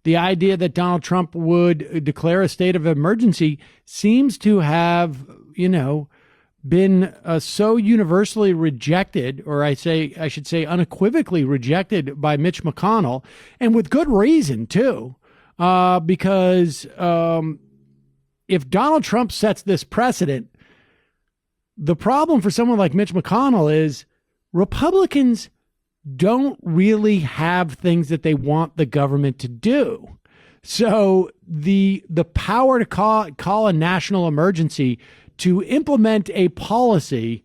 the idea that Donald Trump would declare a state of emergency seems to have, been so universally rejected, or I should say unequivocally rejected by Mitch McConnell, and with good reason too, because if Donald Trump sets this precedent, the problem for someone like Mitch McConnell is Republicans don't really have things that they want the government to do. So the power to call a national emergency to implement a policy,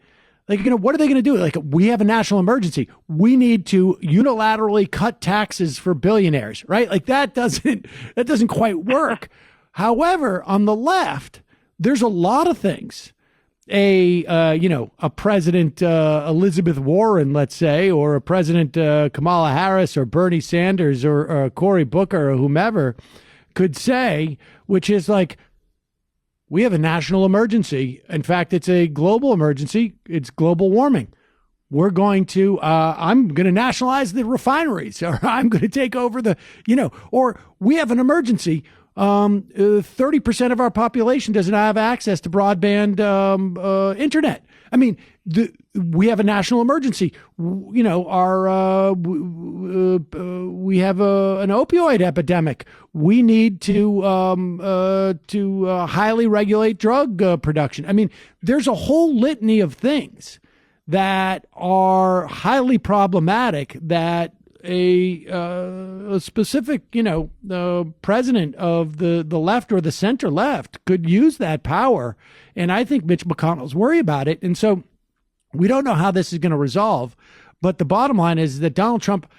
like, what are they going to do? Like, we have a national emergency. We need to unilaterally cut taxes for billionaires, right? Like that doesn't quite work. However, on the left, there's a lot of things. A President Elizabeth Warren, let's say, or a President Kamala Harris or Bernie Sanders or Cory Booker or whomever could say, which is like, we have a national emergency. In fact, it's a global emergency. It's global warming. We're going to, I'm going to nationalize the refineries, or I'm going to take over or we have an emergency. 30% of our population does not have access to broadband internet. I mean, we have a national emergency. We have an opioid epidemic. We need to highly regulate drug production. I mean, there's a whole litany of things that are highly problematic that a specific, the president of the left or the center left could use that power. And I think Mitch McConnell's worried about it. And so we don't know how this is going to resolve. But the bottom line is that Donald Trump,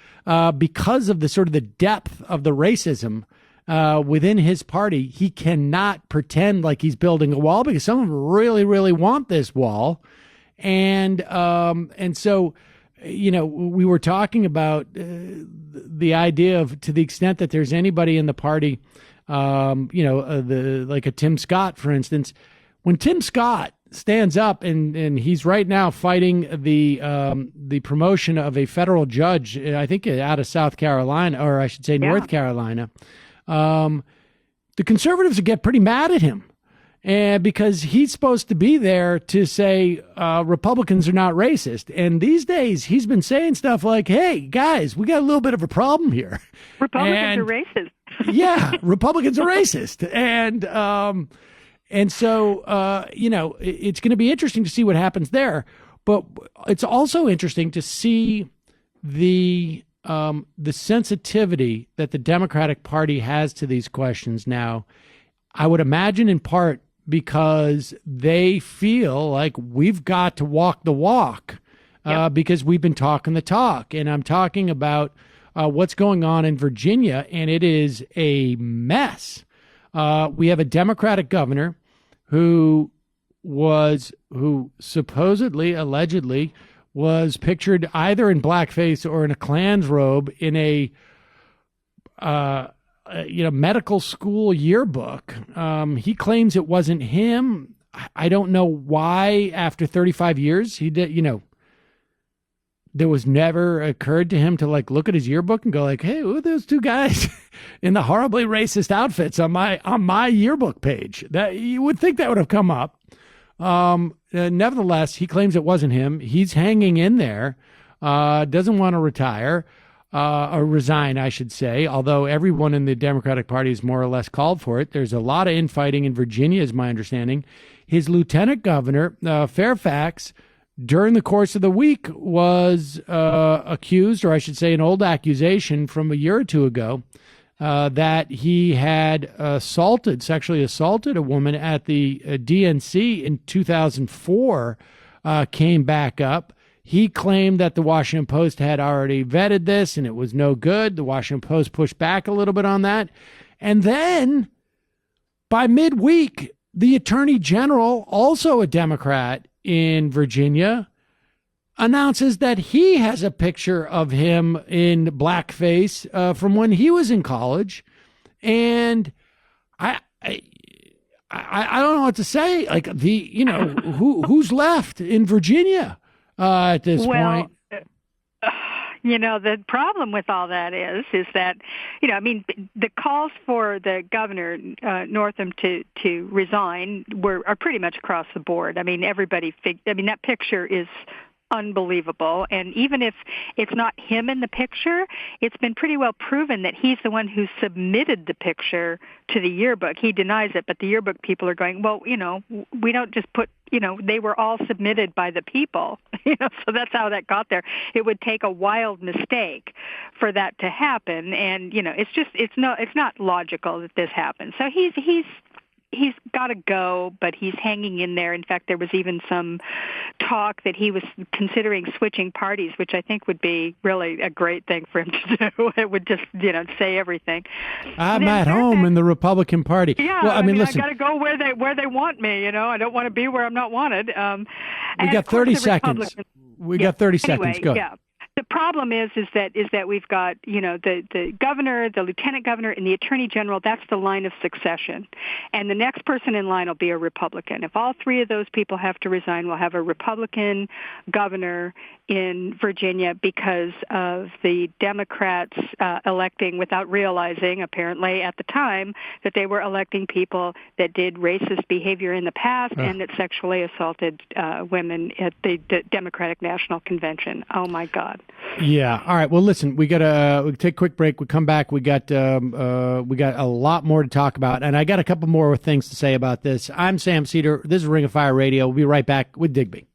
because of the sort of the depth of the racism within his party, he cannot pretend like he's building a wall, because some of them really, really want this wall. And so, we were talking about the idea of, to the extent that there's anybody in the party, like a Tim Scott, for instance, when Tim Scott stands up and he's right now fighting the promotion of a federal judge, I think out of South Carolina, or I should say North Carolina, the conservatives would get pretty mad at him. And because he's supposed to be there to say Republicans are not racist. And these days he's been saying stuff like, hey, guys, we got a little bit of a problem here. Republicans are racist. Yeah, Republicans are racist. And so, it's going to be interesting to see what happens there. But it's also interesting to see the sensitivity that the Democratic Party has to these questions now. I would imagine in part because they feel like we've got to walk the walk, because we've been talking the talk. And I'm talking about what's going on in Virginia, and it is a mess. We have a Democratic governor who supposedly, allegedly, was pictured either in blackface or in a Klan's robe in a medical school yearbook. He claims it wasn't him. I don't know why after 35 years he did, there was never occurred to him to look at his yearbook and go like, hey, who are those two guys in the horribly racist outfits on my yearbook page? That you would think that would have come up. Nevertheless, he claims it wasn't him. He's hanging in there, doesn't want to retire. Or resign, I should say, although everyone in the Democratic Party is more or less called for it. There's a lot of infighting in Virginia, is my understanding. His lieutenant governor, Fairfax, during the course of the week was accused, or I should say an old accusation from a year or two ago, that he had sexually assaulted a woman at the DNC in 2004, came back up. He claimed that the Washington Post had already vetted this and it was no good. The Washington Post pushed back a little bit on that. And then by midweek, the Attorney General, also a Democrat in Virginia, announces that he has a picture of him in blackface from when he was in college. And I don't know what to say. Like who's left in Virginia? At this point? the problem with all that is that, I mean, the calls for the governor, Northam, to resign are pretty much across the board. I mean, that picture is unbelievable. And even if it's not him in the picture, it's been pretty well proven that he's the one who submitted the picture to the yearbook. He denies it, but the yearbook people are going, well, we don't just put, they were all submitted by the people, so that's how that got there. It would take a wild mistake for that to happen. And, it's not logical that this happens. So he's got to go, but he's hanging in there. In fact, there was even some talk that he was considering switching parties, which I think would be really a great thing for him to do. It would just, say everything. I'm at home in the Republican Party. Yeah, well, I mean, listen, I got to go where they want me. I don't want to be where I'm not wanted. We got 30 seconds. We got 30 seconds. Go. Yeah. The problem is that we've got, the governor, the lieutenant governor, and the attorney general. That's the line of succession. And the next person in line will be a Republican. If all three of those people have to resign, we'll have a Republican governor in Virginia because of the Democrats electing without realizing, apparently, at the time, that they were electing people that did racist behavior in the past and that sexually assaulted women at the Democratic National Convention. Oh, my God. Yeah. All right. Well, listen, we take a quick break. We come back. We got a lot more to talk about, and I got a couple more things to say about this. I'm Sam Seder. This is Ring of Fire Radio. We'll be right back with Digby.